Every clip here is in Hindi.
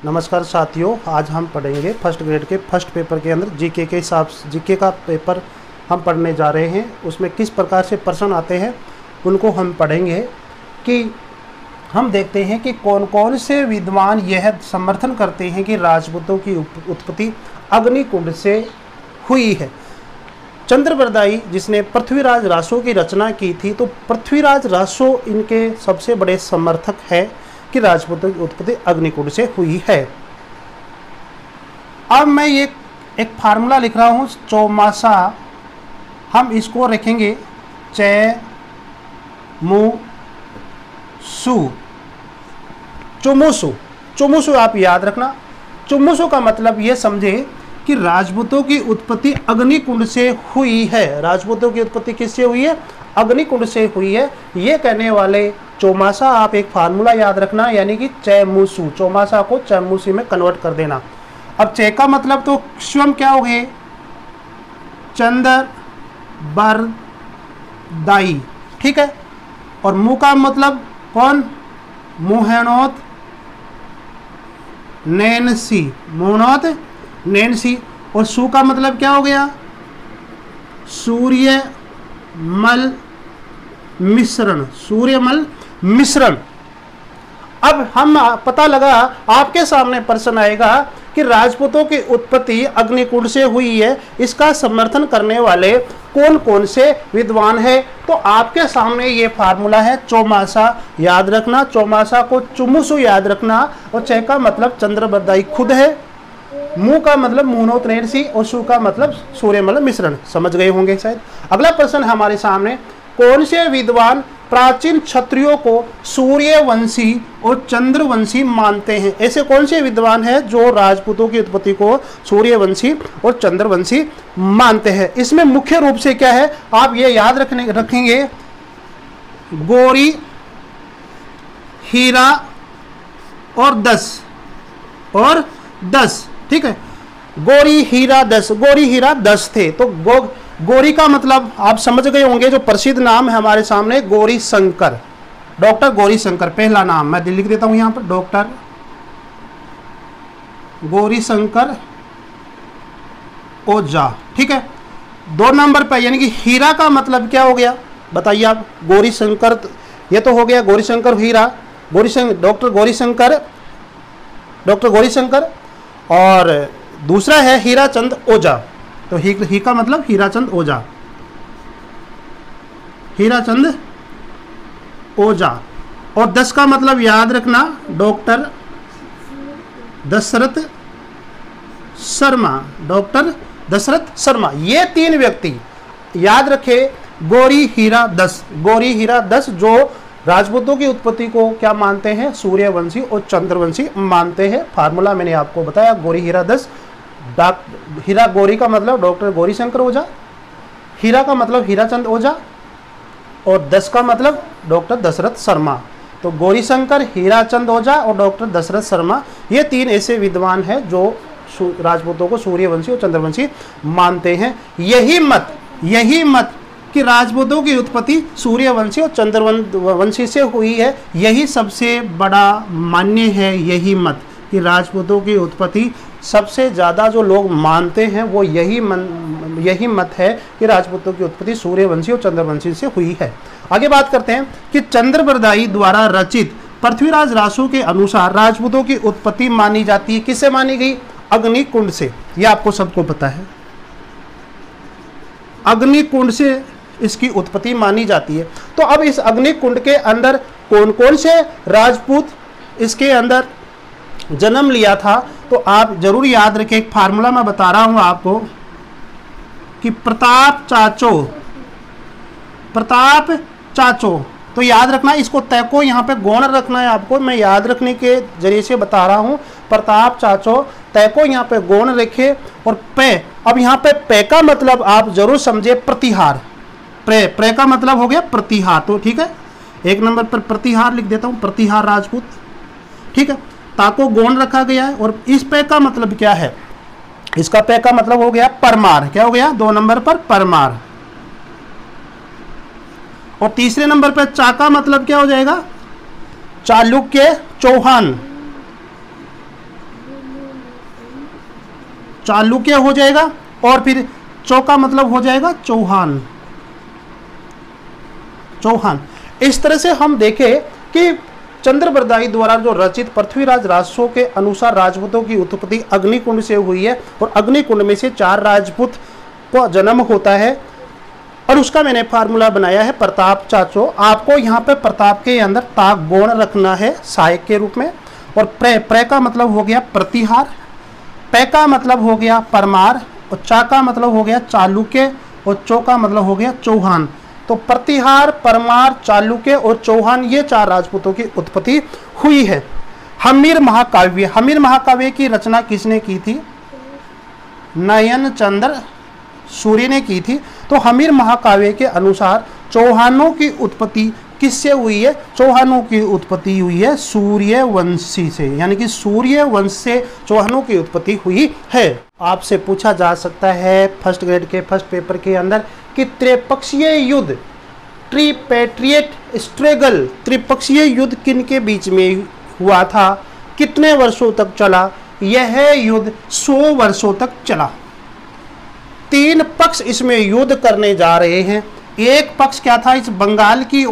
नमस्कार साथियों, आज हम पढ़ेंगे फर्स्ट ग्रेड के फर्स्ट पेपर के अंदर जीके के हिसाब से जीके का पेपर हम पढ़ने जा रहे हैं। उसमें किस प्रकार से प्रश्न आते हैं उनको हम पढ़ेंगे कि हम देखते हैं कि कौन कौन से विद्वान यह समर्थन करते हैं कि राजपूतों की उत्पत्ति अग्निकुंड से हुई है। चंद्रबरदाई जिसने पृथ्वीराज रासो की रचना की थी, तो पृथ्वीराज रासो इनके सबसे बड़े समर्थक है कि राजपूतों की उत्पत्ति अग्निकुंड से हुई है। अब मैं ये एक फार्मूला लिख रहा हूँ, चौमासा, हम इसको रखेंगे चे मु सु, चुमुसु। चुमुसु आप याद रखना। चुमुसु का मतलब ये समझे कि राजपूतों की उत्पत्ति अग्निकुंड से हुई है। राजपूतों की उत्पत्ति किससे हुई है? अग्निकुंड से हुई है। ये कहने वाले चौमासा, आप एक फार्मूला याद रखना, यानी कि चैमुसु, चौमासा को चैमुसी में कन्वर्ट कर देना। अब चे का मतलब तो स्वयं क्या हो गए? चंद्र बरदाई, ठीक है। और मु का मतलब कौन? मुहैनोत नैनसी, मुहैनोत नैनसी। और सु का मतलब क्या हो गया? सूर्यमल मिश्रण, सूर्यमल मिश्रण। अब हम पता लगा, आपके सामने प्रश्न आएगा कि राजपूतों की उत्पत्ति अग्निकुंड से हुई है, इसका समर्थन करने वाले कौन कौन से विद्वान है। तो आपके सामने ये फार्मूला है, चौमासा याद रखना, चौमासा को चुमुसु याद रखना। और चे का मतलब चंद्रबरदाई खुद है, मु का मतलब मुहैनोत नैनसी, और सु का मतलब सूर्यमल मिश्रण। समझ गए होंगे शायद। अगला प्रश्न हमारे सामने, कौन से विद्वान प्राचीन क्षत्रियों को सूर्यवंशी और चंद्रवंशी मानते हैं? ऐसे कौन से विद्वान हैं जो राजपूतों की उत्पत्ति को सूर्यवंशी और चंद्रवंशी मानते हैं? इसमें मुख्य रूप से क्या है, आप ये याद रखेंगे, गौरी, हीरा और दस, ठीक है। गौरी हीरा दस थे। तो गौरी का मतलब आप समझ गए होंगे, जो प्रसिद्ध नाम है हमारे सामने, गौरी शंकर, डॉक्टर गौरी शंकर पहला नाम। मैं लिख देता हूं यहां पर, डॉक्टर गौरी शंकर ओझा, ठीक है। 2 नंबर पर यानी कि हीरा का मतलब क्या हो गया बताइए आप? गौरी शंकर, ये तो हो गया गौरी शंकर हीरा, डॉक्टर गौरी शंकर। और दूसरा है हीराचंद ओझा। तो ही का मतलब हीराचंद ओझा, हीराचंद ओझा। और 10 का मतलब याद रखना, डॉक्टर दशरथ शर्मा, डॉक्टर दशरथ शर्मा। ये 3 व्यक्ति याद रखे, गौरी हीरा दस, जो राजपूतों की उत्पत्ति को क्या मानते हैं? सूर्यवंशी और चंद्रवंशी मानते हैं। फार्मूला मैंने आपको बताया, गौरी हीरा दस। हीरा गौरी का मतलब डॉक्टर गौरी शंकर ओझा, हीरा का मतलब हीराचंद ओझा, और 10 का मतलब डॉक्टर दशरथ शर्मा। तो गौरी शंकर, हीराचंद ओझा और डॉक्टर दशरथ शर्मा, ये 3 ऐसे विद्वान हैं जो राजपूतों को सूर्यवंशी और चंद्रवंशी मानते हैं। यही मत कि राजपूतों की उत्पत्ति सूर्यवंशी और चंद्रवंशी से हुई है, यही सबसे बड़ा मान्य है। यही मत कि राजपूतों की उत्पत्ति सबसे ज़्यादा जो लोग मानते हैं वो यही मत है कि राजपूतों की उत्पत्ति सूर्यवंशी और चंद्रवंशी से हुई है। आगे बात करते हैं कि चंद्रबरदाई द्वारा रचित पृथ्वीराज रासो के अनुसार राजपूतों की उत्पत्ति मानी जाती है। किससे मानी गई? अग्निकुंड से। यह आपको सबको पता है, अग्निकुंड से इसकी उत्पत्ति मानी जाती है। तो अब इस अग्निकुंड के अंदर कौन कौन से राजपूत इसके अंदर जन्म लिया था? तो आप जरूर याद रखें, एक फार्मूला मैं बता रहा हूं आपको कि प्रताप चाचो। तो याद रखना, इसको तय को यहाँ पे गौण रखना है आपको, मैं याद रखने के जरिए से बता रहा हूं। प्रताप चाचो, तय को यहाँ पे गौण रखे। और पे, अब यहाँ पे पे का मतलब आप जरूर समझे प्रतिहार। प्रे का मतलब हो गया प्रतिहार। तो ठीक है, 1 नंबर पर प्रतिहार लिख देता हूं, प्रतिहार राजपूत, ठीक है। ताको गौण रखा गया है। और इस पे का मतलब क्या है? इसका पे का मतलब हो गया परमार। क्या हो गया? 2 नंबर पर परमार। और तीसरे नंबर पर चा का मतलब क्या हो जाएगा? चालुक्य चौहान, चालुक्य हो जाएगा, और फिर चौ का मतलब हो जाएगा चौहान। चौहान। इस तरह से हम देखें कि चंद्रबरदाई द्वारा जो रचित पृथ्वीराज राजसों के अनुसार राजपूतों की उत्पत्ति अग्निकुंड से हुई है, और अग्निकुंड में से 4 राजपूत को जन्म होता है, और उसका मैंने फार्मूला बनाया है प्रताप चाचो। आपको यहाँ पे प्रताप के अंदर ताक गोण रखना है सहायक के रूप में, और प्र का मतलब हो गया प्रतिहार, पै का मतलब हो गया परमार, और चा का मतलब हो गया चालुक्य, और चौ का मतलब हो गया चौहान। तो प्रतिहार, परमार, चालुक्य और चौहान, ये 4 राजपूतों की उत्पत्ति हुई है। हमीर महाकाव्य, हमीर महाकाव्य की रचना किसने की थी? नयन चंद्र सूर्य ने की थी। तो हमीर महाकाव्य के अनुसार चौहानों की उत्पत्ति किससे हुई है? चौहानों की उत्पत्ति हुई है सूर्यवंशी से, यानी कि सूर्यवंश से चौहानों की उत्पत्ति हुई है। आपसे पूछा जा सकता है फर्स्ट ग्रेड के फर्स्ट पेपर के अंदर कि त्रिपक्षीय युद्ध, ट्रिपेट्रिएट स्ट्रगल, त्रिपक्षीय युद्ध किन के बीच में हुआ था, कितने वर्षों तक चला? यह युद्ध 100 वर्षों तक चला। 3 पक्ष इसमें युद्ध करने जा रहे हैं। एक पक्ष क्या था? इस बंगाल की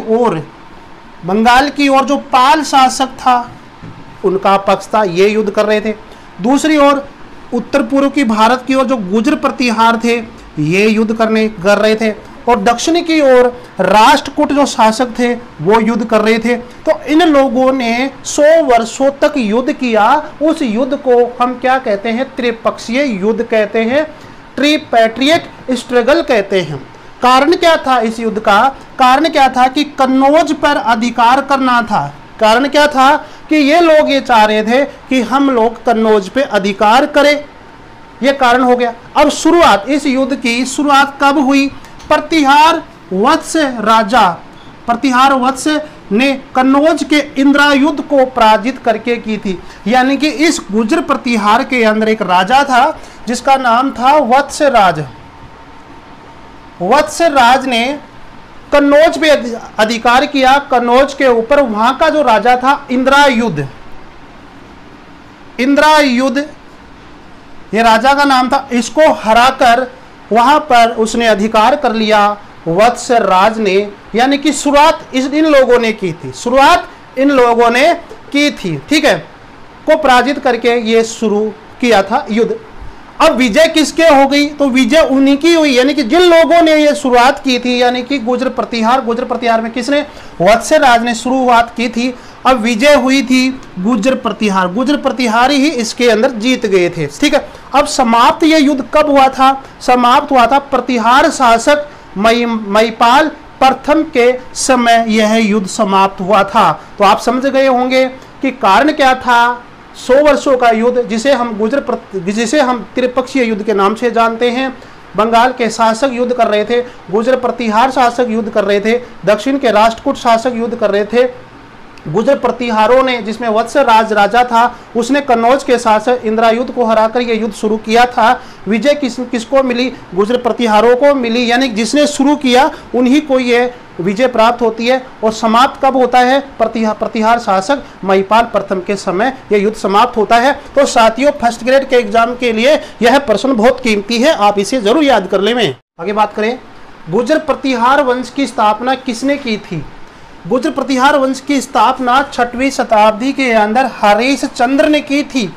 ओर जो पाल शासक था उनका पक्ष था, ये युद्ध कर रहे थे। दूसरी ओर उत्तर पूर्व की भारत की ओर जो गुर्जर प्रतिहार थे, ये युद्ध कर रहे थे। और दक्षिण की ओर राष्ट्रकूट जो शासक थे वो युद्ध कर रहे थे। तो इन लोगों ने 100 वर्षों तक युद्ध किया। उस युद्ध को हम क्या कहते हैं? त्रिपक्षीय युद्ध कहते हैं, ट्रिपेट्रिएट स्ट्रगल कहते हैं। कारण क्या था इस युद्ध का? कारण क्या था कि कन्नौज पर अधिकार करना था। कारण क्या था कि ये लोग ये चाह रहे थे कि हम लोग कन्नौज पे अधिकार करें, ये कारण हो गया। अब शुरुआत, इस युद्ध की शुरुआत कब हुई? प्रतिहार वत्स ने कन्नौज के इंद्रायुध को पराजित करके की थी। यानी कि इस गुर्जर प्रतिहार के अंदर एक राजा था जिसका नाम था वत्सराज। वत्सराज ने कन्नौज पे अधिकार किया। कन्नौज के ऊपर वहां का जो राजा था इंद्रायुध, ये राजा का नाम था। इसको हराकर वहां पर उसने अधिकार कर लिया वत्सराज ने। यानी कि शुरुआत इन लोगों ने की थी, ठीक है, को पराजित करके ये शुरू किया था युद्ध। अब विजय किसके हो गई? तो विजय उन्हीं की हुई, यानी कि जिन लोगों ने ये शुरुआत की थी, यानी कि गुर्जर प्रतिहार में किसने? वत्सराज ने शुरुआत की थी। अब विजय हुई थी गुर्जर प्रतिहार ही इसके अंदर जीत गए थे, ठीक है। अब समाप्त ये युद्ध कब हुआ था? समाप्त हुआ था प्रतिहार शासक महिपाल प्रथम के समय यह युद्ध समाप्त हुआ था। तो आप समझ गए होंगे कि कारण क्या था। 100 वर्षों का युद्ध जिसे हम त्रिपक्षीय युद्ध के नाम से जानते हैं। बंगाल के शासक युद्ध कर रहे थे, गुर्जर प्रतिहार शासक युद्ध कर रहे थे, दक्षिण के राष्ट्रकूट शासक युद्ध कर रहे थे। गुर्जर प्रतिहारों ने, जिसमें वत्सराज राजा था, उसने कन्नौज के शासक इंद्रायुध को हराकर यह युद्ध शुरू किया था। विजय किसको मिली? गुर्जर प्रतिहारों को मिली, यानी जिसने शुरू किया उन्हीं को ये विजय प्राप्त होती है। और समाप्त कब होता है? प्रतिहार शासक महिपाल प्रथम के समय यह युद्ध समाप्त होता है। तो साथियों, फर्स्ट ग्रेड के एग्जाम के लिए यह प्रश्न बहुत कीमती है, आप इसे जरूर याद कर लें। आगे बात करें, गुर्जर प्रतिहार वंश की स्थापना किसने की थी? गुर्जर प्रतिहार वंश की स्थापना 6वीं शताब्दी के अंदर हरिश्चंद्र ने की थी।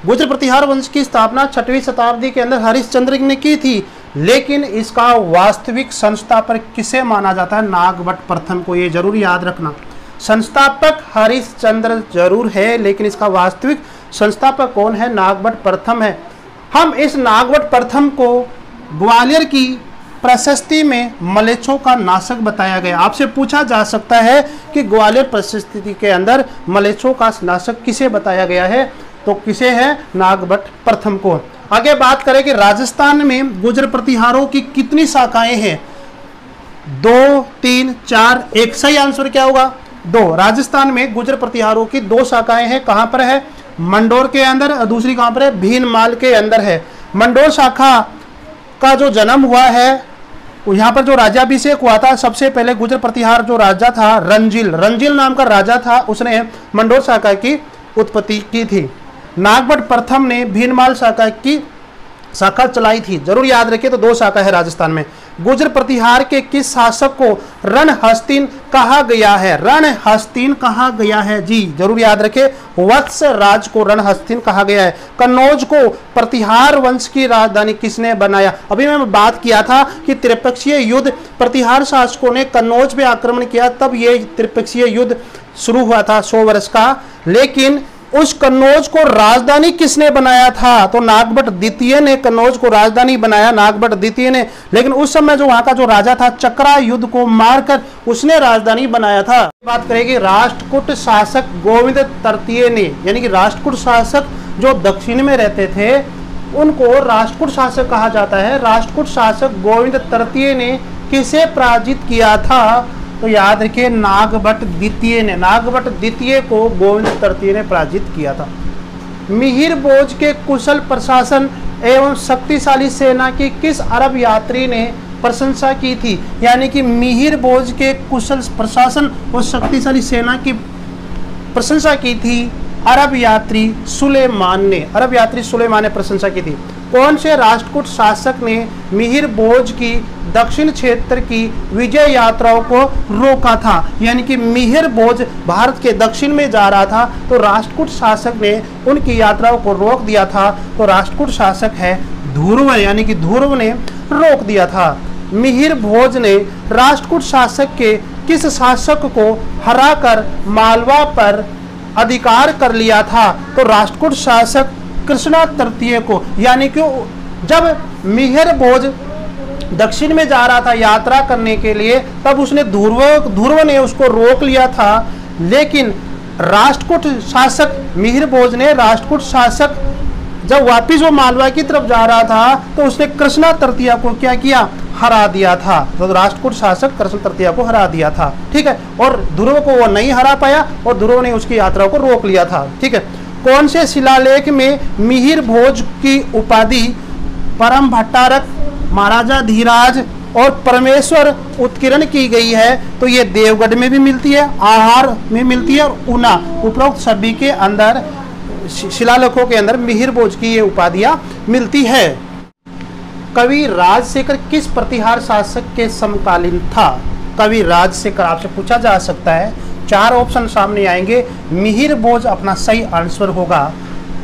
गुर्जर प्रतिहार वंश की स्थापना 6वीं शताब्दी के अंदर हरिश्चंद्र ने की थी, लेकिन इसका वास्तविक संस्थापक किसे माना जाता है? नागभट्ट प्रथम को, ये जरूर याद रखना। संस्थापक हरिश्चंद्र जरूर है, लेकिन इसका वास्तविक संस्थापक कौन है? नागभट्ट प्रथम है। हम इस नागभट्ट प्रथम को ग्वालियर की प्रशस्ति में मलेच्छों का नाशक बताया गया। आपसे पूछा जा सकता है कि ग्वालियर प्रशस्ति के अंदर मलेच्छों का नाशक किसे बताया गया है? तो किसे है? नागभट्ट प्रथम को। आगे बात करें कि राजस्थान में गुर्जर प्रतिहारों की कितनी शाखाएं हैं? 2, 3, 4, 1। सही आंसर क्या होगा? 2। राजस्थान में गुर्जर प्रतिहारों की 2 शाखाएं हैं। कहां पर है? मंडोर के अंदर, और दूसरी कहां पर है? भीनमाल के अंदर है। मंडोर शाखा का जो जन्म हुआ है, यहाँ पर जो राज्याभिषेक हुआ था, सबसे पहले गुर्जर प्रतिहार जो राजा था रंजील नाम का राजा था, उसने मंडोर शाखा की उत्पत्ति की थी। नागभट्ट प्रथम ने भीनमाल शाखा चलाई थी? जरूर याद रखिए, तो 2 शाखा है राजस्थान में। गुर्जर प्रतिहार के किस शासक को रणहस्तीन कहा गया है? रणहस्तीन कहा गया है जी, जरूर याद रखें, वत्स राज को रणहस्तीन कहा गया है। कन्नौज को प्रतिहार वंश की राजधानी किसने बनाया? अभी मैं बात किया था कि त्रिपक्षीय युद्ध, प्रतिहार शासकों ने कन्नौज पे आक्रमण किया, तब ये त्रिपक्षीय युद्ध शुरू हुआ था 100 वर्ष का। लेकिन उस कन्नौज को राजधानी किसने बनाया था? तो नागभट्ट द्वितीय ने कन्नौज को राजधानी बनाया, नागभट्ट द्वितीय ने। लेकिन उस समय जो वहां का जो राजा था, चक्रा युद्ध को मारकर उसने राजधानी बनाया था। बात करेंगे राष्ट्रकूट शासक गोविंद तृतीय ने, यानी कि राष्ट्रकूट शासक जो दक्षिण में रहते थे उनको राष्ट्रकूट शासक कहा जाता है। राष्ट्रकूट शासक गोविंद तृतीय ने किसे पराजित किया था? तो याद रखिए, नागभट्ट द्वितीय ने, नागभट्ट द्वितीय को गोविंद तृतीय ने पराजित किया था। मिहिर भोज के कुशल प्रशासन एवं शक्तिशाली सेना की किस अरब यात्री ने प्रशंसा की थी? यानी कि मिहिर भोज के कुशल प्रशासन और शक्तिशाली सेना की प्रशंसा की थी अरब यात्री सुलेमान ने, अरब यात्री सुलेमान ने प्रशंसा की थी। कौन से राष्ट्रकूट शासक ने मिहिर भोज की दक्षिण क्षेत्र की विजय यात्राओं को रोका था? यानी कि मिहिर भोज भारत के दक्षिण में जा रहा था, तो राष्ट्रकूट शासक ने उनकी यात्राओं को रोक दिया था। तो राष्ट्रकूट शासक है ध्रुव, यानी कि ध्रुव ने रोक दिया था। मिहिर भोज ने राष्ट्रकूट शासक के किस शासक को हराकर मालवा पर अधिकार कर लिया था? तो राष्ट्रकूट शासक कृष्णा तृतीय को। यानी कि जब मिहिर भोज दक्षिण में जा रहा था यात्रा करने के लिए, तब उसने ध्रुव ने उसको रोक लिया था। लेकिन राष्ट्रकूट शासक मिहिर भोज ने, राष्ट्रकूट शासक जब वापिस वो मालवा की तरफ जा रहा था, तो उसने कृष्णा तृतीय को क्या किया? हरा दिया था। तो राष्ट्रकूट शासक कृष्ण तृतीय को हरा दिया था, ठीक है। और ध्रुव को वो नहीं हरा पाया और ध्रुव ने उसकी यात्रा को रोक लिया था, ठीक है। कौन से शिलालेख में मिहिर भोज की उपाधि परम भट्टारक, महाराजा धीराज और परमेश्वर उत्कीर्ण की गई है? तो ये देवगढ़ में भी मिलती है, आहार में मिलती है और ऊना, उपरोक्त सभी के अंदर शिलालेखों के अंदर मिहिर भोज की ये उपाधियां मिलती है। कवि राजशेखर किस प्रतिहार शासक के समकालीन था? कवि राजशेखर आपसे पूछा जा सकता है, 4 ऑप्शन सामने आएंगे। मिहिर भोज अपना सही आंसर होगा।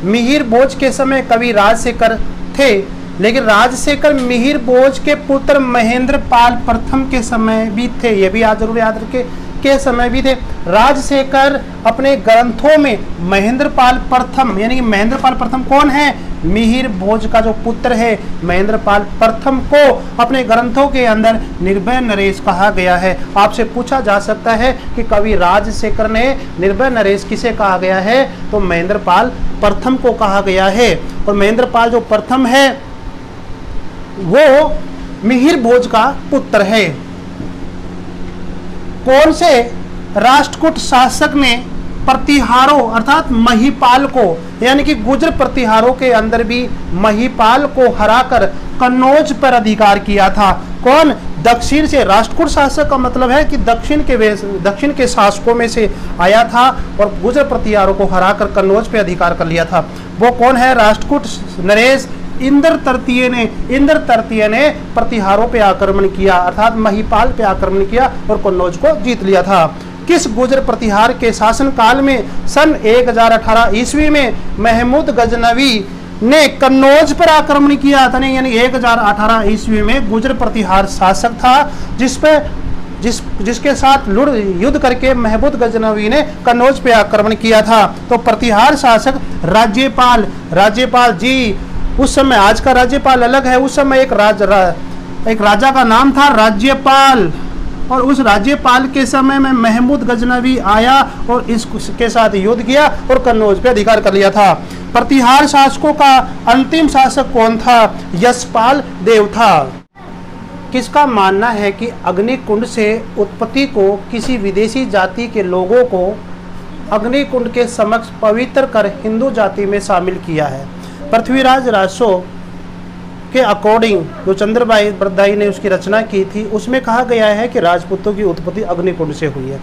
मिहिर भोज के समय कवि राजशेखर थे, लेकिन राजशेखर मिहिर भोज के पुत्र महेंद्र पाल प्रथम के समय भी थे, ये भी जरूर याद रखें, के समय भी थे। राजशेखर अपने ग्रंथों में महेंद्र पाल प्रथम, यानी कि महेंद्र पाल प्रथम कौन है? मिहिर भोज का जो पुत्र है महेंद्र पाल प्रथम को अपने ग्रंथों के अंदर निर्भय नरेश कहा गया है। आपसे पूछा जा सकता है कि कवि राजशेखर ने निर्भय नरेश किसे कहा गया है? तो महेंद्र पाल प्रथम को कहा गया है। और महेंद्र पाल जो प्रथम है वो मिहिर भोज का पुत्र है। कौन से राष्ट्रकूट शासक ने प्रतिहारों अर्थात महिपाल को, यानी कि गुर्जर प्रतिहारों के अंदर भी महिपाल को हराकर कन्नौज पर अधिकार किया था? कौन? दक्षिण से। राष्ट्रकूट शासक का मतलब है कि दक्षिण के शासकों में से आया था और गुर्जर प्रतिहारों को हराकर कन्नौज पे अधिकार कर लिया था। वो कौन है? राष्ट्रकूट नरेश इंद्र तृतीय ने प्रतिहारों पे आक्रमण किया, अर्थात महिपाल पे आक्रमण किया और कन्नौज को जीत लिया था। किस गुर्जर प्रतिहार के शासन काल में सन 1018 ईस्वी में महमूद गजनवी ने कन्नौज पर आक्रमण किया था? यानी 1018 ईस्वी में गुर्जर प्रतिहार शासक था जिसके साथ युद्ध करके महमूद गजनवी ने कन्नौज पे आक्रमण किया था। तो प्रतिहार शासक राज्यपाल जी, उस समय, आज का राज्यपाल अलग है, उस समय एक राजा का नाम था राज्यपाल, और उस राज्यपाल के समय में महमूद गजनवी आया और इसके साथ युद्ध किया और कन्नौज पे अधिकार कर लिया था। प्रतिहार शासकों का अंतिम शासक कौन था? यशपाल देव था। किसका मानना है कि अग्निकुंड से उत्पत्ति को किसी विदेशी जाति के लोगों को अग्निकुंड के समक्ष पवित्र कर हिंदू जाति में शामिल किया है? पृथ्वीराज रासो के अकॉर्डिंग जो चंद्रबाई बरदाई ने उसकी रचना की थी, उसमें कहा गया है कि राजपूतों की उत्पत्ति अग्निकुंड से हुई है।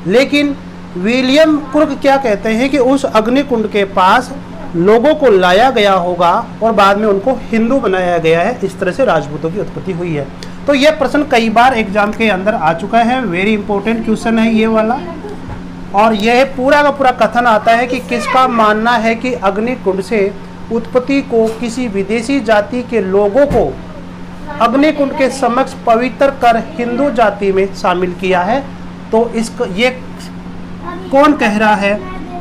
लेकिन विलियम कुर्क क्या कहते हैं कि उस अग्निकुंड के पास लोगों को लाया गया होगा और बाद में उनको हिंदू बनाया गया है। इस तरह से राजपूतों की उत्पत्ति हुई है। तो यह प्रश्न कई बार एग्जाम के अंदर आ चुका है, वेरी इंपॉर्टेंट क्वेश्चन है ये वाला। और यह पूरा का पूरा कथन आता है कि किसका मानना है कि अग्निकुंड से उत्पत्ति को किसी विदेशी जाति के लोगों को अग्निकुंड के समक्ष पवित्र कर हिंदू जाति में शामिल किया है। तो इसको ये कौन कह रहा है?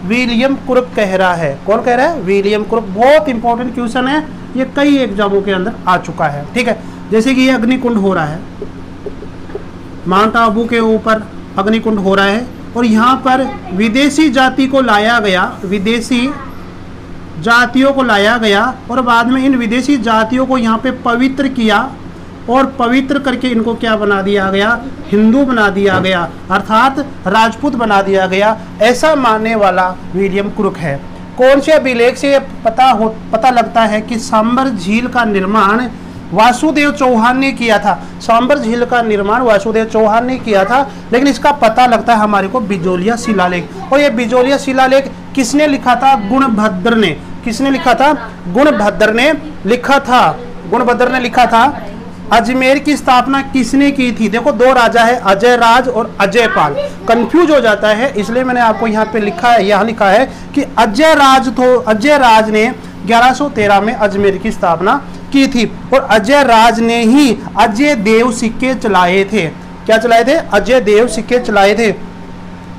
विलियम क्रुक कह रहा है। कौन कह रहा है? William Crookes. बहुत इंपॉर्टेंट क्वेश्चन है, ये कई एग्जामों के अंदर आ चुका है। ठीक है, जैसे कि ये अग्निकुंड हो रहा है, माउंट आबू के ऊपर अग्निकुंड हो रहा है और यहाँ पर विदेशी जाति को लाया गया, विदेशी जातियों को लाया गया और बाद में इन विदेशी जातियों को यहाँ पे पवित्र किया और पवित्र करके इनको क्या बना दिया गया? हिंदू बना दिया गया, अर्थात राजपूत बना दिया गया। ऐसा मानने वाला विलियम क्रुक है। कौन से अभिलेख से पता लगता है कि सांबर झील का निर्माण वासुदेव चौहान ने किया था? सांबर झील का निर्माण वासुदेव चौहान ने किया था, लेकिन इसका पता लगता है हमारे को बिजोलिया शिलालेख। और ये बिजोलिया शिलालेख किसने लिखा था? गुणभद्र ने। किसने लिखा था? गुणभद्र ने लिखा था। गुणभद्र ने लिखा था। अजमेर की स्थापना किसने की थी? देखो दो राजा है, अजय राज और अजय पाल। कंफ्यूज हो जाता है, इसलिए मैंने आपको यहाँ पे लिखा है, यहाँ लिखा है कि अजय राज ने 1113 में अजमेर की स्थापना की थी और अजय राज ने ही अजय देव सिक्के चलाए थे। क्या चलाए थे? अजय देव सिक्के चलाए थे।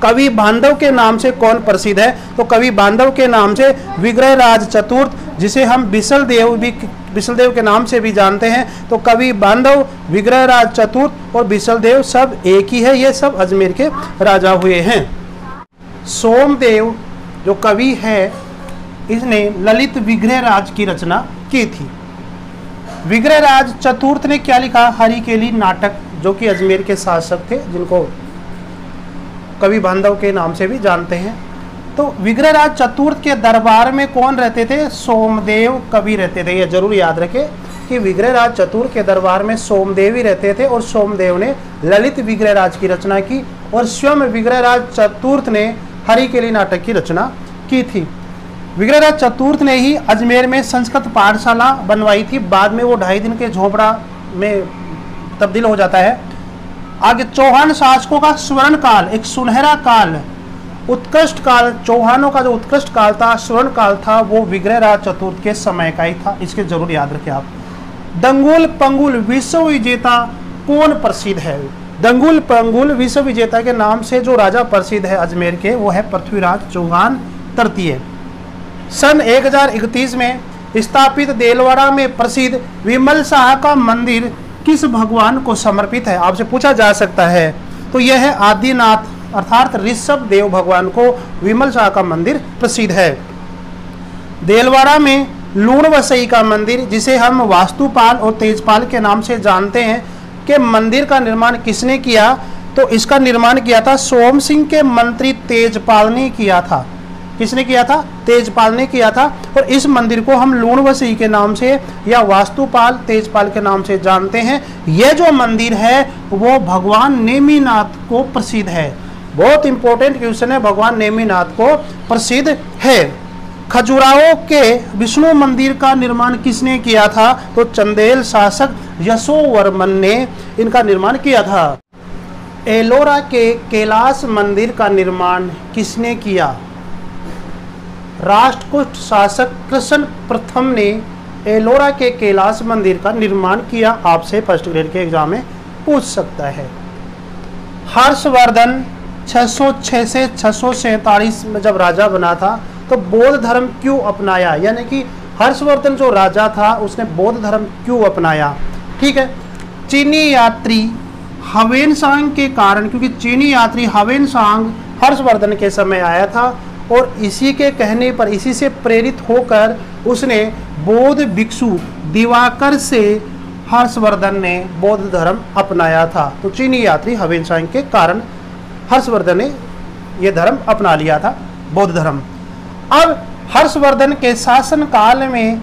कवि बांधव के नाम से कौन प्रसिद्ध है? तो कवि बांधव के नाम से विग्रहराज चतुर्थ, जिसे हम बिसलदेव के नाम से भी जानते हैं। तो कवि बांधव, विग्रहराज चतुर्थ और बिसलदेव सब एक ही है, ये सब अजमेर के राजा हुए हैं। सोमदेव जो कवि है, इसने ललित विग्रहराज की रचना की थी। विग्रहराज चतुर्थ ने क्या लिखा? हरिकेली नाटक, जो कि अजमेर के शासक थे, जिनको कवि बांधव के नाम से भी जानते हैं। तो विग्रहराज चतुर्थ के दरबार में कौन रहते थे? सोमदेव कवि रहते थे। ये जरूर याद रखें कि विग्रहराज चतुर्थ के दरबार में सोमदेव ही रहते थे और सोमदेव ने ललित विग्रहराज की रचना की और स्वयं विग्रहराज चतुर्थ ने हरिकेली नाटक की रचना की थी। विग्रहराज चतुर्थ ने ही अजमेर में संस्कृत पाठशाला बनवाई थी। बाद में वो 2.5 दिन के झोपड़ा में तब्दील हो जाता है। आगे चौहान शासकों का स्वर्ण काल, एक सुनहरा काल, उत्कृष्ट काल, चौहानों का जो उत्कृष्ट काल था, स्वर्ण काल था, वो विग्रहराज चतुर्थ के समय का ही था। इसके जरूर याद रखें आप। दंगुल पंगुल विश्व विजेता कौन प्रसिद्ध है? दंगुल पंगुल विश्व विजेता के नाम से जो राजा प्रसिद्ध है अजमेर के, वो है पृथ्वीराज चौहान तृतीय। सन 1031 में स्थापित देलवाड़ा में प्रसिद्ध विमल शाह का मंदिर किस भगवान को समर्पित है? आपसे पूछा जा सकता है। तो यह है आदिनाथ अर्थात ऋषभ देव भगवान को विमल शाह का मंदिर प्रसिद्ध है। देलवाड़ा में लूण वसई का मंदिर, जिसे हम वास्तुपाल और तेजपाल के नाम से जानते हैं, के मंदिर का निर्माण किसने किया? तो इसका निर्माण किया था सोम सिंह के मंत्री तेजपाल ने किया था। किसने किया था? तेजपाल ने किया था। और इस मंदिर को हम लूणवसी के नाम से या वास्तुपाल तेजपाल के नाम से जानते हैं। यह जो मंदिर है वो भगवान नेमिनाथ को प्रसिद्ध है। बहुत इंपॉर्टेंट क्वेश्चन है, भगवान नेमिनाथ को प्रसिद्ध है। खजुराहो के विष्णु मंदिर का निर्माण किसने किया था? तो चंदेल शासक यशोवर्मन ने इनका निर्माण किया था। एलोरा के कैलाश मंदिर का निर्माण किसने किया? राष्ट्रकूट शासक कृष्ण प्रथम ने एलोरा के कैलाश मंदिर का निर्माण किया। आपसे फर्स्ट ग्रेड के एग्जाम में पूछ सकता है। हर्षवर्धन 606 से 647 में जब राजा बना था तो बौद्ध धर्म क्यों अपनाया? यानी कि हर्षवर्धन जो राजा था उसने बौद्ध धर्म क्यों अपनाया? ठीक है। चीनी यात्री हवेनसांग के कारण, क्योंकि चीनी यात्री हवेनसांग हर्षवर्धन के समय आया था और इसी के कहने पर, इसी से प्रेरित होकर उसने बौद्ध भिक्षु दिवाकर से हर्षवर्धन ने बौद्ध धर्म अपनाया था। तो चीनी यात्री हवेनसांग के कारण हर्षवर्धन ने यह धर्म अपना लिया था, बौद्ध धर्म। अब हर्षवर्धन के शासन काल में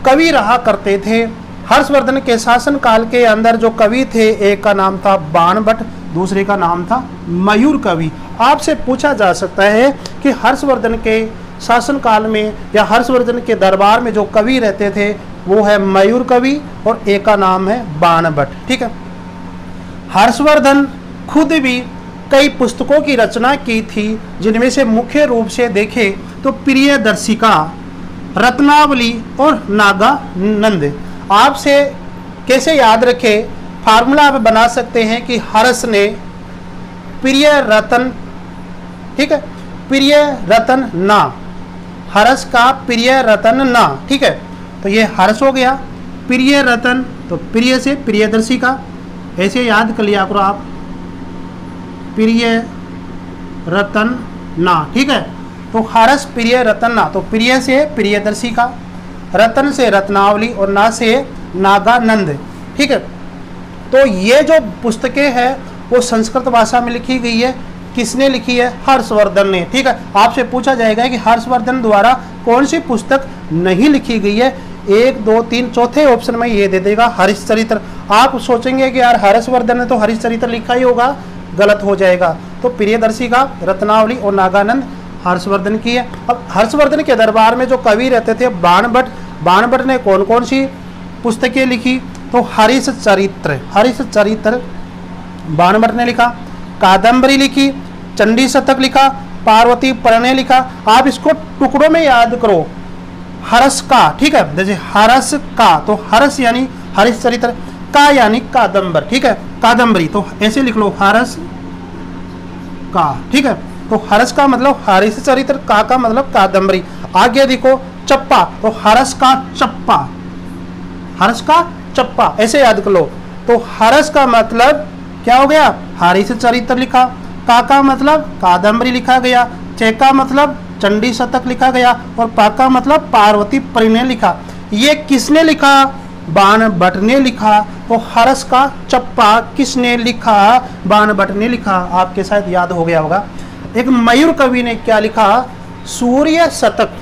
कवि रहा करते थे। हर्षवर्धन के शासन काल के अंदर जो कवि थे, एक का नाम था बाणभट्ट, दूसरे का नाम था मयूर कवि। आपसे पूछा जा सकता है कि हर्षवर्धन के शासनकाल में या हर्षवर्धन के दरबार में जो कवि रहते थे वो है मयूर कवि और एक का नाम है बाणभट्ट। ठीक है, हर्षवर्धन खुद भी कई पुस्तकों की रचना की थी, जिनमें से मुख्य रूप से देखें तो प्रियदर्शिका, रत्नावली और नागानंद। आपसे कैसे याद रखें, फार्मूला आप बना सकते हैं कि हर्ष ने प्रिय रतन, ठीक है, प्रिय रतन ना, हर्ष का प्रिय रतन ना। ठीक है, तो ये हर्ष हो गया, प्रिय रतन तो प्रिय से प्रियदर्शिका, ऐसे याद कर लिया करो आप, प्रिय रतन ना। ठीक है, तो हर्ष प्रिय रतन ना, तो प्रिय से प्रियदर्शिका, रतन से रत्नावली और ना से नागानंद। ठीक है, तो ये जो पुस्तकें हैं वो संस्कृत भाषा में लिखी गई है। किसने लिखी है? हर्षवर्धन ने। ठीक है, आपसे पूछा जाएगा कि हर्षवर्धन द्वारा कौन सी पुस्तक नहीं लिखी गई है, 1 2 3 चौथे ऑप्शन में ये दे देगा हरिश्चरित्र। आप सोचेंगे कि यार हर्षवर्धन ने तो हरिश्चरित्र लिखा ही होगा, गलत हो जाएगा। तो प्रियदर्शिका, रत्नावली और नागानंद हर्षवर्धन की है। अब हर्षवर्धन के दरबार में जो कवि रहते थे बाणभट्ट, बाणभट्ट ने कौन कौन सी पुस्तकें लिखी? तो हरिश्चरित्र, हरिश्चरित्र बाणभट्ट ने लिखा, कादंबरी लिखी, चंडी शतक लिखा, पार्वती परिणय लिखा। आप इसको टुकड़ों में याद करो, हर्ष का, ठीक है, जैसे हर्ष का तो हर्ष यानी हरिश्चरित्र, का यानी कादंबर, ठीक है, कादंबरी, तो ऐसे लिख लो हर्ष का। ठीक है, तो हर्ष का मतलब हरिश्चरित्र, का मतलब कादंबरी। आगे देखो चप्पा, तो हर्ष का चप्पा, हर्ष का चप्पा, ऐसे याद कर लो। तो हर्ष का मतलब क्या हो गया? हरिश्चरित्र लिखा, का मतलब कादंबरी लिखा गया, चे का मतलब चंडी शतक लिखा गया और पा का मतलब पार्वती परिणय लिखा। ये किसने लिखा? बाणभट्ट ने लिखा। तो हर्ष का चप्पा किसने लिखा? बाणभट्ट ने लिखा। आपके शायद याद हो गया होगा। एक मयूर कवि ने क्या लिखा? सूर्य शतक,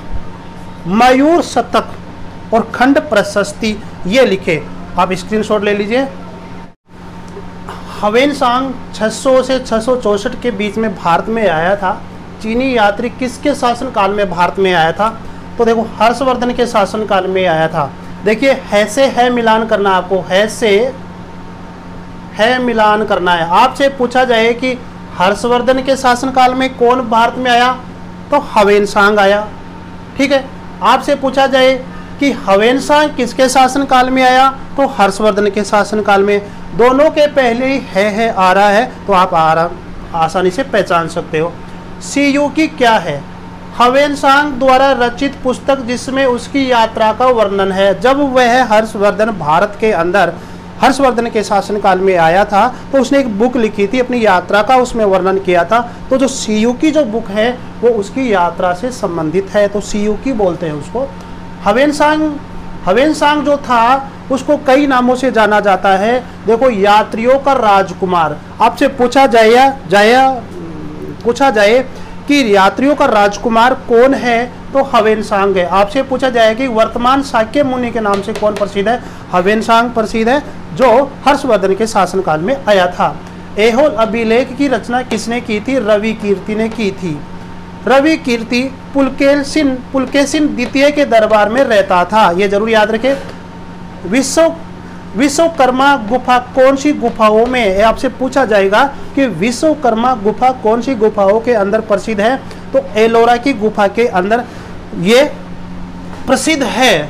मयूर शतक और खंड प्रशस्ति, ये लिखे। आप स्क्रीनशॉट ले लीजिए। ह्वेनसांग 600 से 664 के बीच में भारत में आया था। चीनी यात्री किसके शासनकाल में भारत में आया था? तो देखो हर्षवर्धन के शासनकाल में आया था। देखिए है से है मिलान करना, आपको है से है मिलान करना है। आपसे पूछा जाए कि हर्षवर्धन के शासनकाल में कौन भारत में आया? तो ह्वेनसांग आया। ठीक है, आपसे पूछा जाए कि ह्वेनसांग किसके शासनकाल में आया? तो हर्षवर्धन के शासनकाल में। दोनों के पहले ही है आ रहा है, तो आप आसानी से पहचान सकते हो। सीयूकी क्या है? ह्वेनसांग द्वारा रचित पुस्तक जिसमें उसकी यात्रा का वर्णन है। जब वह हर्षवर्धन भारत के अंदर हर्षवर्धन के शासनकाल में आया था तो उसने एक बुक लिखी थी, अपनी यात्रा का उसमें वर्णन किया था। तो जो सीयूकी जो बुक है वो उसकी यात्रा से संबंधित है, तो सीयूकी बोलते हैं उसको। ह्वेनसांग जो था उसको कई नामों से जाना जाता है। देखो यात्रियों का राजकुमार। आपसे पूछा जाए कि यात्रियों का राजकुमार कौन है? तो ह्वेनसांग है। आपसे पूछा जाए कि वर्तमान शाक्य मुनि के नाम से कौन प्रसिद्ध है? ह्वेनसांग प्रसिद्ध है, जो हर्षवर्धन के शासनकाल में आया था। ऐहोल अभिलेख की रचना किसने की थी? रवि कीर्ति ने की थी। रवि कीर्ति पुलकेशिन द्वितीय के दरबार में रहता था, ये जरूर याद रखें। विश्वकर्मा गुफा कौन सी गुफाओं में? आपसे पूछा जाएगा कि विश्वकर्मा गुफा कौन सी गुफाओं के अंदर प्रसिद्ध है? तो एलोरा की गुफा के अंदर ये प्रसिद्ध है।